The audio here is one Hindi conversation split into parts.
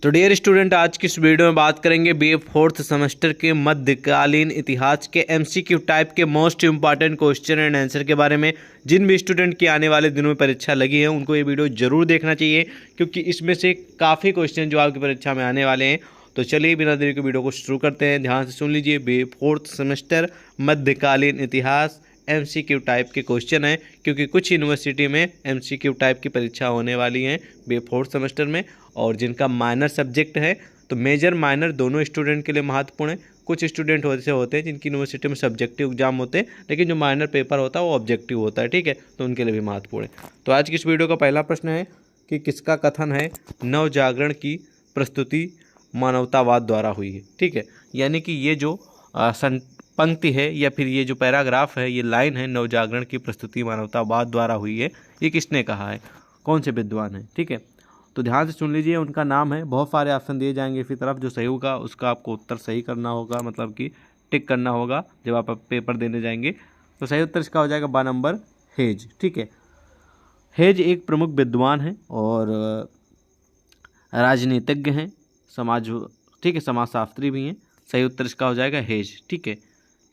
तो डियर स्टूडेंट, आज की इस वीडियो में बात करेंगे बीए फोर्थ सेमेस्टर के मध्यकालीन इतिहास के एमसीक्यू टाइप के most important question and answer के बारे में। जिन भी स्टूडेंट की आने वाले दिनों में परीक्षा लगी है उनको ये वीडियो जरूर देखना चाहिए, क्योंकि इसमें से काफ़ी क्वेश्चन जो आपकी परीक्षा में आने वाले हैं। तो चलिए बिना देरी के वीडियो को शुरू करते हैं। ध्यान से सुन लीजिए, बीए फोर्थ सेमेस्टर मध्यकालीन इतिहास एमसीक्यू टाइप के क्वेश्चन है, क्योंकि कुछ यूनिवर्सिटी में एमसीक्यू टाइप की परीक्षा होने वाली है बीए फोर्थ सेमेस्टर में, और जिनका माइनर सब्जेक्ट है। तो मेजर माइनर दोनों स्टूडेंट के लिए महत्वपूर्ण है। कुछ स्टूडेंट ऐसे होते हैं जिनकी यूनिवर्सिटी में सब्जेक्टिव एग्जाम होते हैं, लेकिन जो माइनर पेपर होता है वो ऑब्जेक्टिव होता है, ठीक है, तो उनके लिए भी महत्वपूर्ण है। तो आज की इस वीडियो का पहला प्रश्न है कि किसका कथन है नव जागरण की प्रस्तुति मानवतावाद द्वारा हुई है, ठीक है। यानी कि ये जो पंक्ति है या फिर ये जो पैराग्राफ है, ये लाइन है, नव जागरण की प्रस्तुति मानवतावाद द्वारा हुई है, ये किसने कहा है, कौन से विद्वान है, ठीक है। तो ध्यान से सुन लीजिए, उनका नाम है। बहुत सारे ऑप्शन दिए जाएंगे इसी तरफ, जो सही होगा उसका आपको उत्तर सही करना होगा, मतलब कि टिक करना होगा जब आप पेपर देने जाएंगे। तो सही उत्तर इसका हो जाएगा बा नंबर, हेज, ठीक है। हेज एक प्रमुख विद्वान है और राजनीतिज्ञ हैं, ठीक है, समाजशास्त्री भी हैं। सही उत्तर इसका हो जाएगा हेज, ठीक है।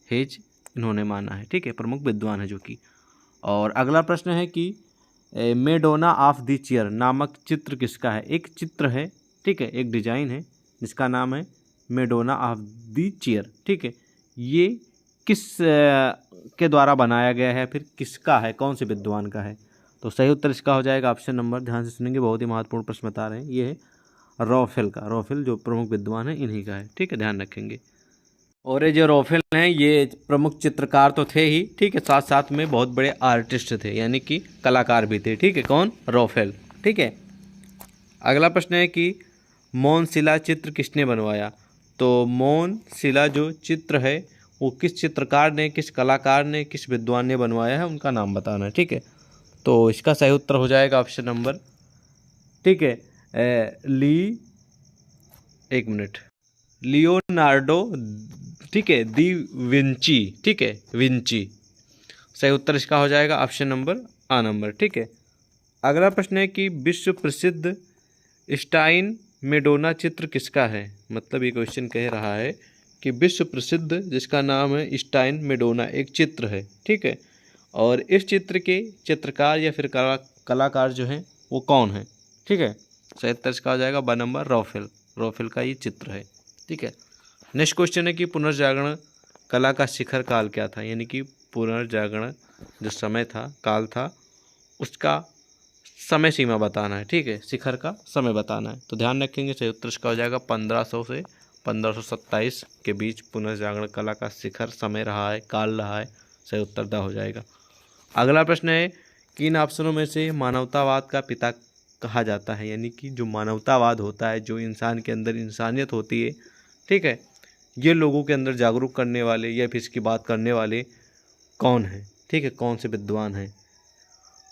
हेज इन्होंने माना है, ठीक है, प्रमुख विद्वान है जो कि। और अगला प्रश्न है कि मेडोना ऑफ द चेयर नामक चित्र किसका है। एक चित्र है, ठीक है, एक डिजाइन है जिसका नाम है मेडोना ऑफ द चेयर, ठीक है। ये किस के द्वारा बनाया गया है, फिर किसका है, कौन से विद्वान का है। तो सही उत्तर इसका हो जाएगा ऑप्शन नंबर, ध्यान से सुनेंगे, बहुत ही महत्वपूर्ण प्रश्न बता रहे हैं, ये है रॉफेल का। रॉफेल जो प्रमुख विद्वान है इन्हीं का है, ठीक है, ध्यान रखेंगे। और ये जो रॉफेल हैं ये प्रमुख चित्रकार तो थे ही, ठीक है, साथ साथ में बहुत बड़े आर्टिस्ट थे, यानी कि कलाकार भी थे, ठीक है। कौन? रॉफेल, ठीक है। अगला प्रश्न है कि मौन शिला चित्र किसने बनवाया। तो मौन शिला जो चित्र है वो किस चित्रकार ने, किस कलाकार ने, किस विद्वान ने बनवाया है, उनका नाम बताना है, ठीक है। तो इसका सही उत्तर हो जाएगा ऑप्शन नंबर, ठीक है, लियोनार्डो, ठीक है, दी विंची, ठीक है, विंची। सही उत्तर इसका हो जाएगा ऑप्शन नंबर आ नंबर, ठीक है। अगला प्रश्न है कि विश्व प्रसिद्ध स्टाइन मेडोना चित्र किसका है। मतलब ये क्वेश्चन कह रहा है कि विश्व प्रसिद्ध जिसका नाम है स्टाइन मेडोना एक चित्र है, ठीक है, और इस चित्र के चित्रकार या फिर कलाकार जो हैं वो कौन है, ठीक है। सही उत्तर इसका हो जाएगा ब नंबर, रॉफेल। रॉफेल का ये चित्र है, ठीक है। नेक्स्ट क्वेश्चन है कि पुनर्जागरण कला का शिखर काल क्या था। यानी कि पुनर्जागरण जो समय था, काल था, उसका समय सीमा बताना है, ठीक है, शिखर का समय बताना है। तो ध्यान रखेंगे, सही उत्तर इसका हो जाएगा 1500 से 1527 के बीच पुनर्जागरण कला का शिखर समय रहा है, काल रहा है। सही उत्तर द हो जाएगा। अगला प्रश्न है कि इन ऑप्शनों में से मानवतावाद का पिता कहा जाता है। यानी कि जो मानवतावाद होता है, जो इंसान के अंदर इंसानियत होती है, ठीक है, ये लोगों के अंदर जागरूक करने वाले या फिर इसकी बात करने वाले कौन हैं, ठीक है, कौन से विद्वान हैं।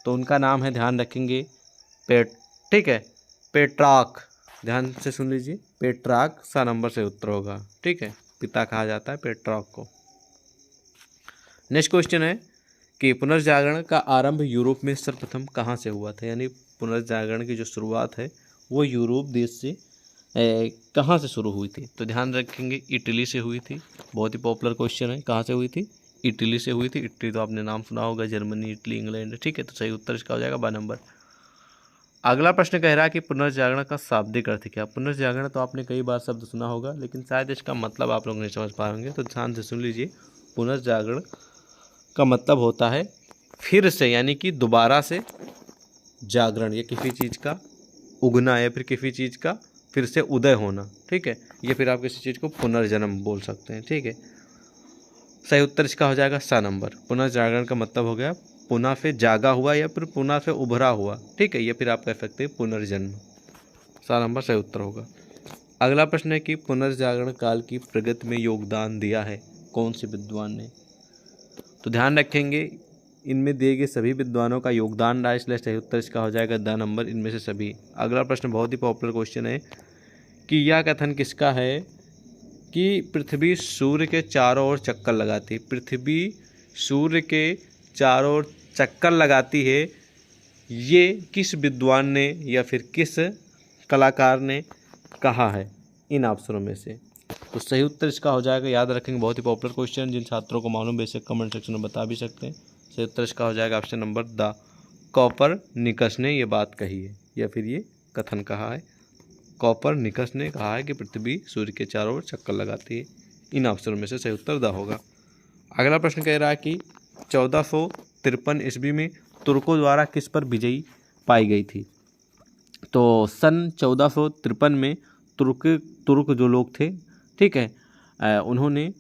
तो उनका नाम है, ध्यान रखेंगे, ठीक है, पेट्रार्क। ध्यान से सुन लीजिए, पेट्रार्क सा नंबर से उत्तर होगा, ठीक है, पिता कहा जाता है पेट्रार्क को। नेक्स्ट क्वेश्चन है कि पुनर्जागरण का आरंभ यूरोप में सर्वप्रथम कहाँ से हुआ था। यानी पुनर्जागरण की जो शुरुआत है वो यूरोप देश से कहाँ से शुरू हुई थी। तो ध्यान रखेंगे, इटली से हुई थी। बहुत ही पॉपुलर क्वेश्चन है, कहाँ से हुई थी, इटली से हुई थी। इटली तो आपने नाम सुना होगा, जर्मनी, इटली, इंग्लैंड, ठीक है। तो सही उत्तर इसका हो जाएगा ब नंबर। अगला प्रश्न कह रहा है कि पुनर्जागरण का शाब्दिक अर्थ क्या। पुनर्जागरण तो आपने कई बार शब्द सुना होगा, लेकिन शायद इसका मतलब आप लोग नहीं समझ पाएंगे, तो ध्यान से सुन लीजिए। पुनर्जागरण का मतलब होता है फिर से, यानी कि दोबारा से जागरण, या किसी चीज़ का उगना या फिर किसी चीज़ का फिर से उदय होना, ठीक है, या फिर आप किसी चीज़ को पुनर्जन्म बोल सकते हैं, ठीक है। सही उत्तर इसका हो जाएगा सा नंबर। पुनर्जागरण का मतलब हो गया पुनः से जागा हुआ या फिर पुनः से उभरा हुआ, ठीक है, या फिर आप कह सकते हैं पुनर्जन्म। सा नंबर सही उत्तर होगा। अगला प्रश्न है कि पुनर्जागरण काल की प्रगति में योगदान दिया है कौन से विद्वान ने। तो ध्यान रखेंगे, इनमें दिए गए सभी विद्वानों का योगदान रहा, इसलिए सही उत्तर इसका हो जाएगा द नंबर, इनमें से सभी। अगला प्रश्न बहुत ही पॉपुलर क्वेश्चन है कि यह कथन किसका है कि पृथ्वी सूर्य के चारों ओर चक्कर लगाती। पृथ्वी सूर्य के चारों ओर चक्कर लगाती है, ये किस विद्वान ने या फिर किस कलाकार ने कहा है इन ऑप्शनों में से? तो सही उत्तर इसका हो जाएगा, याद रखेंगे, बहुत ही पॉपुलर क्वेश्चन, जिन छात्रों को मालूम बेशक कमेंट सेक्शन में बता भी सकते हैं। सही उत्तर इसका हो जाएगा ऑप्शन नंबर द कॉपरनिकस ने ये बात कही है, या फिर ये कथन कहा है। कॉपरनिकस ने कहा है कि पृथ्वी सूर्य के चारों ओर चक्कर लगाती है। इन ऑप्शनों में से सही उत्तर द होगा। अगला प्रश्न कह रहा है कि 1453 ईस्वी में तुर्कों द्वारा किस पर विजयी पाई गई थी? तो सन 1453 में तुर्क जो लोग थे, ठीक है, उन्होंने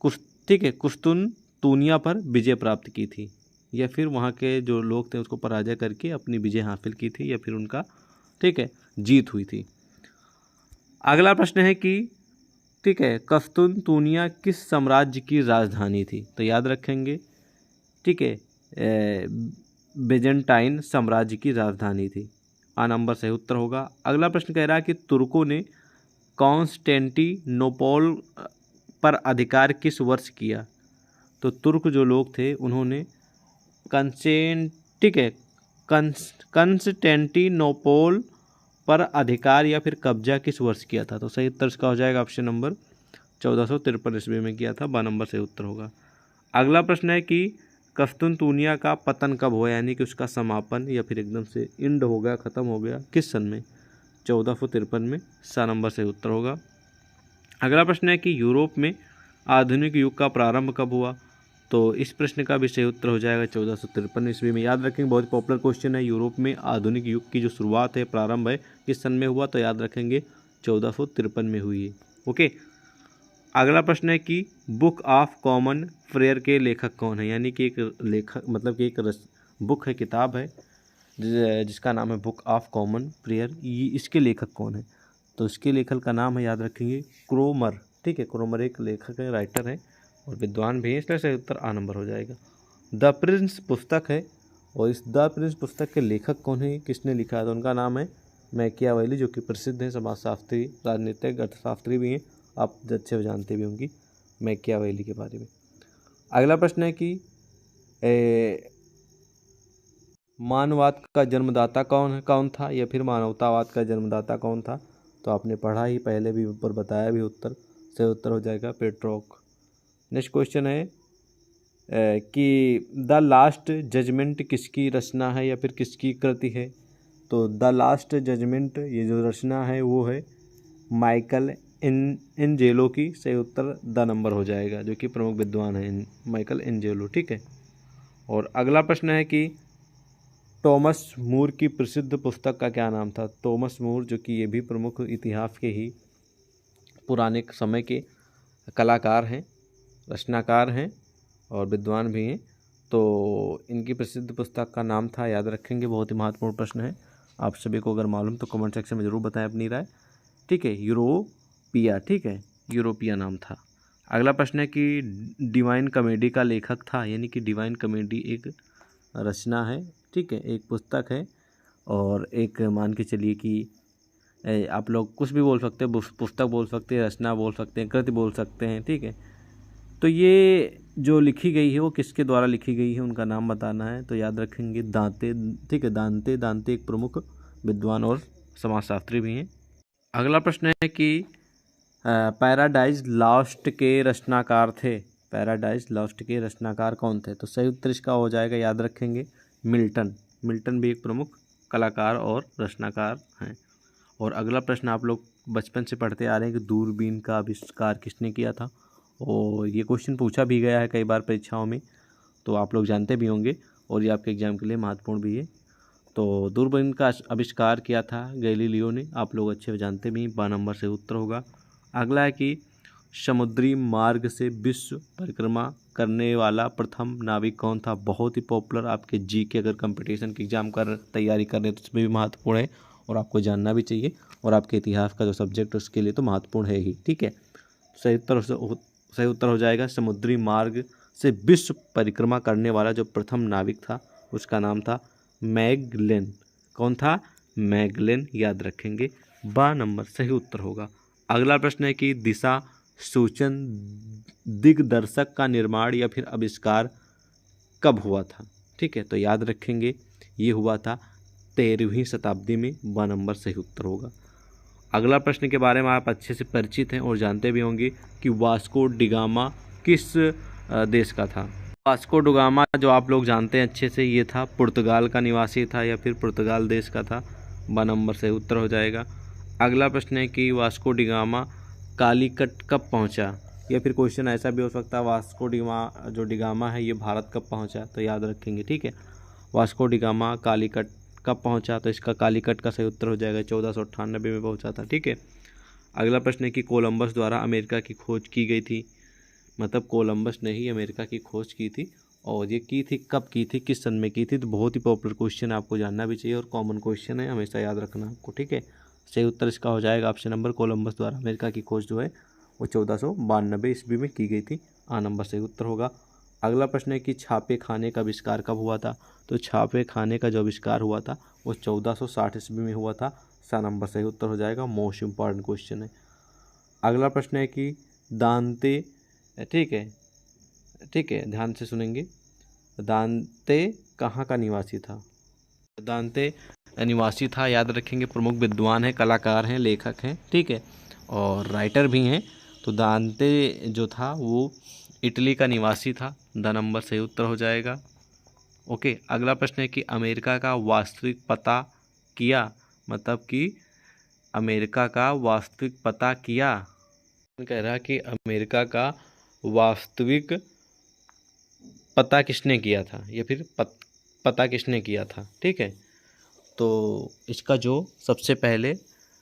कुस्तुनतुनिया पर विजय प्राप्त की थी, या फिर वहाँ के जो लोग थे उसको पराजय करके अपनी विजय हासिल की थी, या फिर उनका, ठीक है, जीत हुई थी। अगला प्रश्न है कि, ठीक है, कुस्तुनतुनिया किस साम्राज्य की राजधानी थी? तो याद रखेंगे, ठीक है, बेजेंटाइन साम्राज्य की राजधानी थी। आ नंबर सही उत्तर होगा। अगला प्रश्न कह रहा है कि तुर्कों ने कॉन्स्टेंटिनोपल पर अधिकार किस वर्ष किया? तो तुर्क जो लोग थे उन्होंने कंस्टेंटिनोपल पर अधिकार या फिर कब्जा किस वर्ष किया था? तो सही उत्तर इसका हो जाएगा ऑप्शन नंबर 1453 ईस्वी में किया था। 12 नंबर सही उत्तर होगा। अगला प्रश्न है कि कुस्तुनतुनिया का पतन कब हुआ, यानी कि उसका समापन या फिर एकदम से इंड हो गया, ख़त्म हो गया, किस सन में? 1453 में। 7 नंबर सही उत्तर होगा। अगला प्रश्न है कि यूरोप में आधुनिक युग का प्रारंभ कब हुआ? तो इस प्रश्न का भी सही उत्तर हो जाएगा 1453 ईस्वी में। याद रखेंगे, बहुत पॉपुलर क्वेश्चन है। यूरोप में आधुनिक युग की जो शुरुआत है, प्रारंभ है, किस सन में हुआ? तो याद रखेंगे 1453 में हुई है। ओके। अगला प्रश्न है कि बुक ऑफ कॉमन प्रेयर के लेखक कौन है? यानी कि एक लेखक, मतलब कि एक बुक है, किताब है जिसका नाम है बुक ऑफ कॉमन प्रेयर। ये इसके लेखक कौन है? तो इसके लेखक का नाम है, याद रखेंगे, क्रोमर। ठीक है, क्रोमर एक लेखक है, राइटर है और विद्वान भी है, इसलिए सही उत्तर आ नंबर हो जाएगा। द प्रिंस पुस्तक है, और इस द प्रिंस पुस्तक के लेखक कौन है, किसने लिखा है? तो उनका नाम है मैकियावेली, जो कि प्रसिद्ध है समाजशास्त्री, राजनीतिक, अर्थशास्त्री भी हैं। आप अच्छे से जानते भी होंगी मैकियावेली के बारे में। अगला प्रश्न है कि मानववाद का जन्मदाता कौन था, या फिर मानवतावाद का जन्मदाता कौन था? तो आपने पढ़ा ही, पहले भी ऊपर बताया भी उत्तर। सही उत्तर हो जाएगा पेट्रोक। नेक्स्ट क्वेश्चन है कि द लास्ट जजमेंट किसकी रचना है या फिर किसकी कृति है? तो द लास्ट जजमेंट, ये जो रचना है वो है माइकल एंजेलो की। सही उत्तर द नंबर हो जाएगा, जो कि प्रमुख विद्वान है माइकल एंजेलो। ठीक है। और अगला प्रश्न है कि टॉमस मूर की प्रसिद्ध पुस्तक का क्या नाम था? टॉमस मूर, जो कि ये भी प्रमुख इतिहास के ही पुराने समय के कलाकार हैं, रचनाकार हैं और विद्वान भी हैं। तो इनकी प्रसिद्ध पुस्तक का नाम था, याद रखेंगे, बहुत ही महत्वपूर्ण प्रश्न है। आप सभी को अगर मालूम तो कमेंट सेक्शन में ज़रूर बताएं अपनी राय। ठीक है, यूरोपिया। ठीक है, यूरोपिया नाम था। अगला प्रश्न है कि डिवाइन कॉमेडी का लेखक था, यानी कि डिवाइन कॉमेडी एक रचना है, ठीक है, एक पुस्तक है, और एक मान के चलिए कि आप लोग कुछ भी बोल सकते हैं, पुस्तक बोल सकते हैं, रचना बोल सकते हैं, कृति बोल सकते हैं। ठीक है, तो ये जो लिखी गई है वो किसके द्वारा लिखी गई है, उनका नाम बताना है। तो याद रखेंगे दांते। ठीक है, दांते एक प्रमुख विद्वान और समाजशास्त्री भी हैं। अगला प्रश्न है कि पैराडाइज लॉस्ट के रचनाकार थे। पैराडाइज लॉस्ट के रचनाकार कौन थे? तो सही उत्तर इसका हो जाएगा, याद रखेंगे, मिल्टन भी एक प्रमुख कलाकार और रचनाकार हैं। और अगला प्रश्न आप लोग बचपन से पढ़ते आ रहे हैं कि दूरबीन का आविष्कार किसने किया था, और ये क्वेश्चन पूछा भी गया है कई बार परीक्षाओं में, तो आप लोग जानते भी होंगे और ये आपके एग्जाम के लिए महत्वपूर्ण भी है। तो दूरबीन का आविष्कार किया था गैलीलियो ने, आप लोग अच्छे जानते भी हैं। 12 नंबर से उत्तर होगा। अगला है कि समुद्री मार्ग से विश्व परिक्रमा करने वाला प्रथम नाविक कौन था? बहुत ही पॉपुलर, आपके जी के अगर कंपटीशन की एग्जाम कर तैयारी कर रहे हैं तो उसमें भी महत्वपूर्ण है और आपको जानना भी चाहिए, और आपके इतिहास का जो सब्जेक्ट है उसके लिए तो महत्वपूर्ण है ही। ठीक है, सही उत्तर हो जाएगा समुद्री मार्ग से विश्व परिक्रमा करने वाला जो प्रथम नाविक था उसका नाम था मैगलेन। कौन था? मैगलेन, याद रखेंगे। 12 नंबर सही उत्तर होगा। अगला प्रश्न है कि दिशा सूचन दिग्दर्शक का निर्माण या फिर आविष्कार कब हुआ था? ठीक है, तो याद रखेंगे ये हुआ था 13वीं शताब्दी में। 12 नंबर सही उत्तर होगा। अगला प्रश्न के बारे में आप अच्छे से परिचित हैं और जानते भी होंगे कि वास्को डिगामा किस देश का था। वास्को डिगामा जो आप लोग जानते हैं अच्छे से, ये था पुर्तगाल का निवासी था या फिर पुर्तगाल देश का था। 2 नंबर से उत्तर हो जाएगा। अगला प्रश्न है कि वास्को डिगामा कालीकट कब पहुंचा, या फिर क्वेश्चन ऐसा भी हो सकता है वास्को डिगामा है ये भारत कब पहुंचा, तो याद रखेंगे, ठीक है। वास्को डिगामा कालीकट कब पहुंचा, तो इसका कालीकट का सही उत्तर हो जाएगा 1498 में पहुंचा था, ठीक है। अगला प्रश्न है कि कोलंबस द्वारा अमेरिका की खोज की गई थी, मतलब कोलंबस ने ही अमेरिका की खोज की थी, और ये की थी कब की थी, किस सन में की थी। तो बहुत ही पॉपुलर क्वेश्चन है, आपको जानना भी चाहिए और कॉमन क्वेश्चन है, हमेशा याद रखना आपको, ठीक है। सही उत्तर इसका हो जाएगा ऑप्शन नंबर, कोलंबस द्वारा अमेरिका की खोज जो है वो 1492 ईस्वी में की गई थी। नंबर सही उत्तर होगा। अगला प्रश्न है कि छापे खाने का आविष्कार कब हुआ था, तो छापे खाने का जो आविष्कार हुआ था वो 1460 ईस्वी में हुआ था। नंबर सही उत्तर हो जाएगा, मोस्ट इम्पॉर्टेंट क्वेश्चन है। अगला प्रश्न है कि दांते, ठीक है, ठीक है, ध्यान से सुनेंगे, दांते कहाँ का निवासी था। दांते निवासी था, याद रखेंगे, प्रमुख विद्वान हैं, कलाकार हैं, लेखक हैं, ठीक है, और राइटर भी हैं। तो दांते जो था वो इटली का निवासी था। 2 नंबर सही उत्तर हो जाएगा। ओके, अगला प्रश्न है कि अमेरिका का वास्तविक पता किया, मतलब कि अमेरिका का वास्तविक पता किया, कह रहा कि अमेरिका का वास्तविक पता किसने किया था, या फिर पता किसने किया था, ठीक है। तो इसका जो सबसे पहले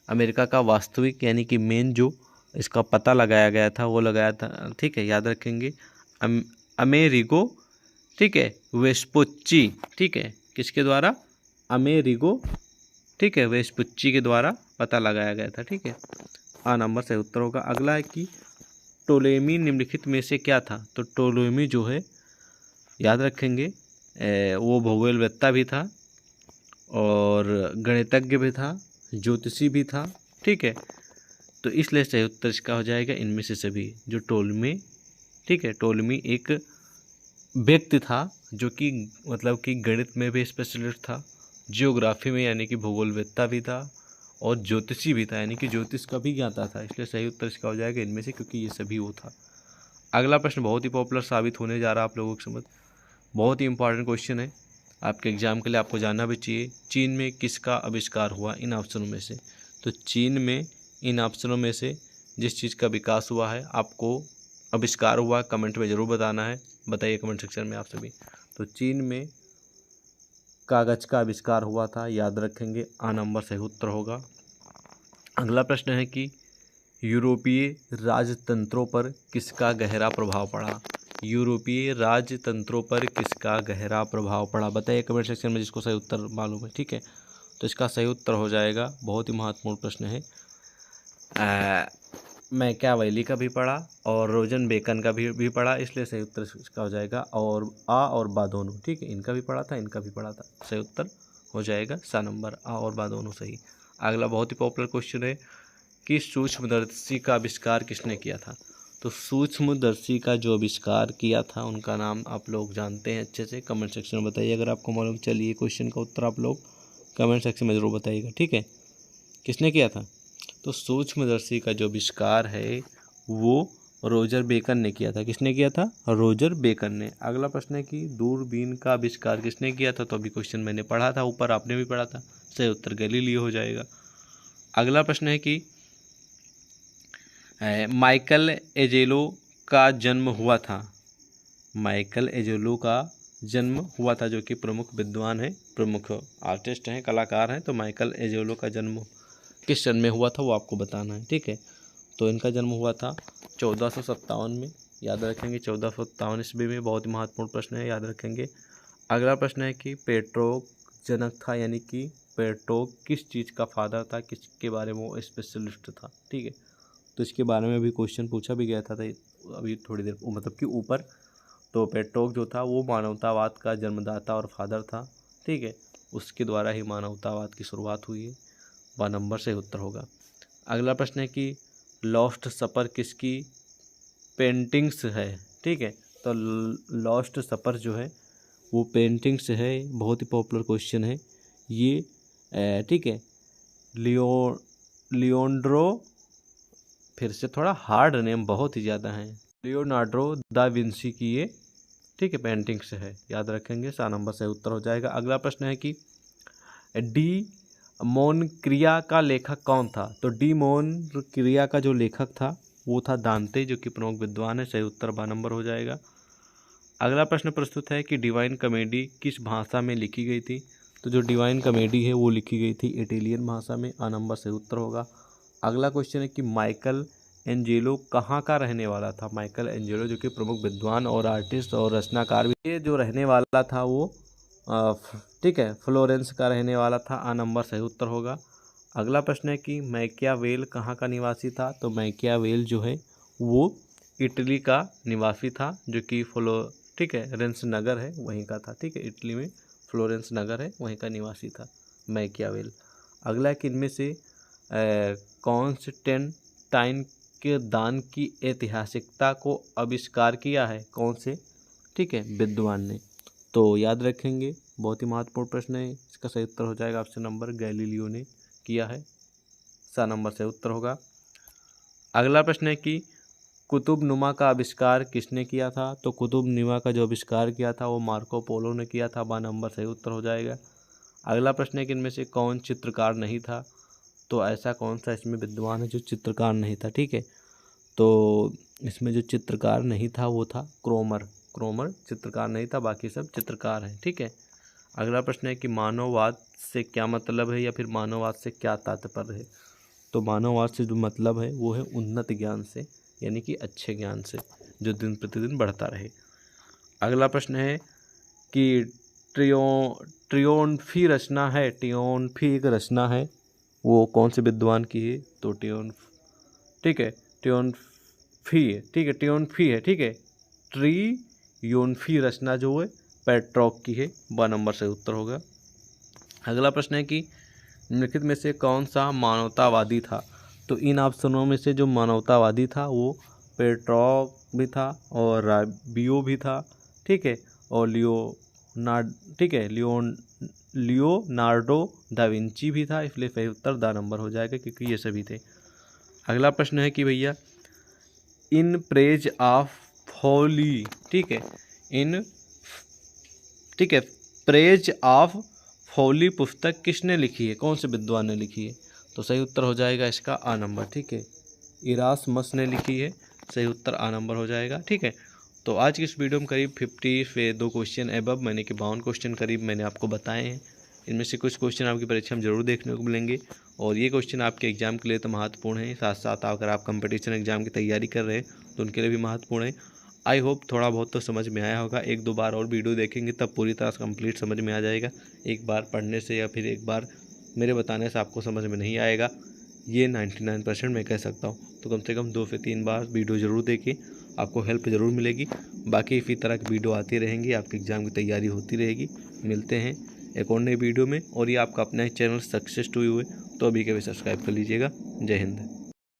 अमेरिका का वास्तविक यानी कि मेन जो इसका पता लगाया गया था वो लगाया था, ठीक है, याद रखेंगे, अमेरिगो, ठीक है, वेस्पुच्ची, ठीक है, किसके द्वारा, अमेरिगो, ठीक है, वेस्पुच्ची के द्वारा पता लगाया गया था, ठीक है। नंबर सही उत्तर होगा। अगला है कि टोलेमी निम्नलिखित में से क्या था, तो टोलेमी जो है, याद रखेंगे, वो भूगोलवेत्ता भी था और गणितज्ञ भी था, ज्योतिषी भी था, ठीक है। तो इसलिए सही उत्तर इसका हो जाएगा इनमें से सभी। जो टोलेमी, ठीक है, टोलेमी एक व्यक्ति था जो कि मतलब कि गणित में भी स्पेशलिस्ट था, जियोग्राफी में यानी कि भूगोलवेत्ता भी था, और ज्योतिषी भी था यानी कि ज्योतिष का भी ज्ञाता था। इसलिए सही उत्तर इसका हो जाएगा इनमें से, क्योंकि ये सभी वो था। अगला प्रश्न बहुत ही पॉपुलर साबित होने जा रहा है आप लोगों के समझ, बहुत ही इंपॉर्टेंट क्वेश्चन है आपके एग्जाम के लिए, आपको जानना भी चाहिए। चीन में किसका आविष्कार हुआ इन ऑप्शनों में से, तो चीन में इन ऑप्शनों में से जिस चीज़ का विकास हुआ है, आपको आविष्कार हुआ, कमेंट में ज़रूर बताना है, बताइए कमेंट सेक्शन में आप सभी। तो चीन में कागज का आविष्कार हुआ था, याद रखेंगे, नंबर सही उत्तर होगा। अगला प्रश्न है कि यूरोपीय राजतंत्रों पर किसका गहरा प्रभाव पड़ा, यूरोपीय राजतंत्रों पर किसका गहरा प्रभाव पड़ा, बताइए कमेंट सेक्शन में जिसको सही उत्तर मालूम है, ठीक है। तो इसका सही उत्तर हो जाएगा, बहुत ही महत्वपूर्ण प्रश्न है, मैकियावेली का भी पढ़ा और रोजन बेकन का भी पढ़ा, इसलिए सही उत्तर इसका हो जाएगा, और बा दोनों, ठीक है, इनका भी पढ़ा था, इनका भी पढ़ा था, सही उत्तर हो जाएगा नंबर, और बा दोनों सही। अगला बहुत ही पॉपुलर क्वेश्चन है कि सूक्ष्मदर्शी का आविष्कार किसने किया था, तो सूक्ष्मदर्शी का जो आविष्कार किया था उनका नाम आप लोग जानते हैं अच्छे से, कमेंट सेक्शन में बताइए अगर आपको मालूम। चलिए क्वेश्चन का उत्तर आप लोग कमेंट सेक्शन में ज़रूर बताइएगा, ठीक है, किसने किया था। तो सूक्ष्मदर्शी का जो आविष्कार है वो रोजर बेकन ने किया था, किसने किया था, रोजर बेकन ने। अगला प्रश्न है कि दूरबीन का आविष्कार किसने किया था, तो अभी क्वेश्चन मैंने पढ़ा था ऊपर, आपने भी पढ़ा था, सही उत्तर गैलीलियो हो जाएगा। अगला प्रश्न है कि माइकल एंजेलो का जन्म हुआ था, माइकल एंजेलो का जन्म हुआ था, जो कि प्रमुख विद्वान है, प्रमुख आर्टिस्ट हैं, कलाकार हैं। तो माइकल एंजेलो का जन्म किस सन में हुआ था वो आपको बताना है, ठीक है। तो इनका जन्म हुआ था 1457 में, याद रखेंगे, 1457 ईस्वी में, बहुत ही महत्वपूर्ण प्रश्न है, याद रखेंगे। अगला प्रश्न है कि पेट्रोक जनक था, यानी कि पेट्रोक किस चीज़ का फादर था, किसके बारे में वो स्पेशलिस्ट था, ठीक है। तो इसके बारे में भी क्वेश्चन पूछा भी गया था अभी थोड़ी देर, मतलब कि ऊपर। तो पेट्रोक जो था वो मानवतावाद का जन्मदाता और फादर था, ठीक है, उसके द्वारा ही मानवतावाद की शुरुआत हुई है, 2 नंबर से उत्तर होगा। अगला प्रश्न है कि लॉस्ट सपर किसकी पेंटिंग्स है, ठीक है। तो लॉस्ट सपर जो है वो पेंटिंग्स है, बहुत ही पॉपुलर क्वेश्चन है ये, ठीक है, लियोनार्डो, फिर से थोड़ा हार्ड नेम बहुत ही ज़्यादा है, लियोनार्डो दा विंसी की ये ठीक है पेंटिंग से है, याद रखेंगे। 7 नंबर सही उत्तर हो जाएगा। अगला प्रश्न है कि डी मौन क्रिया का लेखक कौन था? तो डी मौन क्रिया का जो लेखक था वो था दांते, जो कि प्रमुख विद्वान है। सही उत्तर 12 नंबर हो जाएगा। अगला प्रश्न प्रस्तुत है कि डिवाइन कॉमेडी किस भाषा में लिखी गई थी? तो जो डिवाइन कॉमेडी है वो लिखी गई थी इटालियन भाषा में। आ नंबर सही उत्तर होगा। अगला क्वेश्चन है कि माइकल एंजेलो कहाँ का रहने वाला था? माइकल एंजेलो जो कि प्रमुख विद्वान और आर्टिस्ट और रचनाकार भी, ये जो रहने वाला था वो ठीक है फ्लोरेंस का रहने वाला था। आ नंबर सही उत्तर होगा। अगला प्रश्न है कि मैकियावेल कहाँ का निवासी था? तो मैकियावेल जो है वो इटली का निवासी था, जो कि ठीक है रेंस नगर है वहीं का था। ठीक है इटली में फ्लोरेंस नगर है वहीं का निवासी था मैकियावेल। अगला कि इनमें से कॉन्स्टेंटाइन के दान की ऐतिहासिकता को आविष्कार किया है कौन से ठीक है विद्वान ने? तो याद रखेंगे बहुत ही महत्वपूर्ण प्रश्न है। इसका सही उत्तर हो जाएगा ऑप्शन नंबर गैलीलियो ने किया है। 7 नंबर से उत्तर होगा। अगला प्रश्न है कि कुतुबनुमा का आविष्कार किसने किया था? तो कुतुबनुमा का जो आविष्कार किया था वो मार्को पोलो ने किया था। 12 नंबर सही उत्तर हो जाएगा। अगला प्रश्न है कि इनमें से कौन चित्रकार नहीं था? तो ऐसा कौन सा इसमें विद्वान है जो चित्रकार नहीं था? ठीक है तो इसमें जो चित्रकार नहीं था वो था क्रोमर। क्रोमर चित्रकार नहीं था, बाकी सब चित्रकार हैं। ठीक है अगला प्रश्न है कि मानववाद से क्या मतलब है या फिर मानववाद से क्या तात्पर्य है? तो मानववाद से जो मतलब है वो है उन्नत ज्ञान से, यानी कि अच्छे ज्ञान से जो दिन प्रतिदिन बढ़ता रहे। अगला प्रश्न है कि ट्रियोनफी रचना है, ट्रियोनफी एक रचना है वो कौन से विद्वान की है? तो ठीक है ट्रियोनफी है। ठीक है ट्रियोनफी है। ठीक है ट्रियोनफी रचना जो है पेट्रॉक की है। 12 नंबर से उत्तर होगा। अगला प्रश्न है कि निम्नलिखित में से कौन सा मानवतावादी था? तो इन ऑप्शनों में से जो मानवतावादी था वो पेट्रॉक भी था और राबियो भी था। ठीक है और लियोनार्डो दा विंची भी था। इसलिए सही उत्तर 10 नंबर हो जाएगा क्योंकि ये सभी थे। अगला प्रश्न है कि भैया इन प्रेज ऑफ फॉली ठीक है प्रेज ऑफ फॉली पुस्तक किसने लिखी है? कौन से विद्वान ने लिखी है? तो सही उत्तर हो जाएगा इसका आ नंबर। ठीक है इरास्मस ने लिखी है। सही उत्तर आ नंबर हो जाएगा। ठीक है तो आज की इस वीडियो में करीब 50 से 2 क्वेश्चन एबव मैंने कि 52 क्वेश्चन करीब मैंने आपको बताए हैं। इनमें से कुछ क्वेश्चन आपकी परीक्षा में जरूर देखने को मिलेंगे और ये क्वेश्चन आपके एग्जाम के लिए तो महत्वपूर्ण है, साथ साथ अगर आप कंपटीशन एग्जाम की तैयारी कर रहे हैं तो उनके लिए भी महत्वपूर्ण है। आई होप थोड़ा बहुत तो समझ में आया होगा। 1-2 बार और वीडियो देखेंगे तब पूरी तरह से कंप्लीट समझ में आ जाएगा। एक बार पढ़ने से या फिर एक बार मेरे बताने से आपको समझ में नहीं आएगा, ये 99% मैं कह सकता हूँ। तो कम से कम 2 से 3 बार वीडियो ज़रूर देखिए, आपको हेल्प ज़रूर मिलेगी। बाकी इसी तरह की वीडियो आती रहेंगी, आपके एग्ज़ाम की तैयारी होती रहेगी। मिलते हैं एक और नई वीडियो में। और ये आपका अपना ही चैनल सक्सेस टू यू है तो अभी के भी सब्सक्राइब कर लीजिएगा। जय हिंद।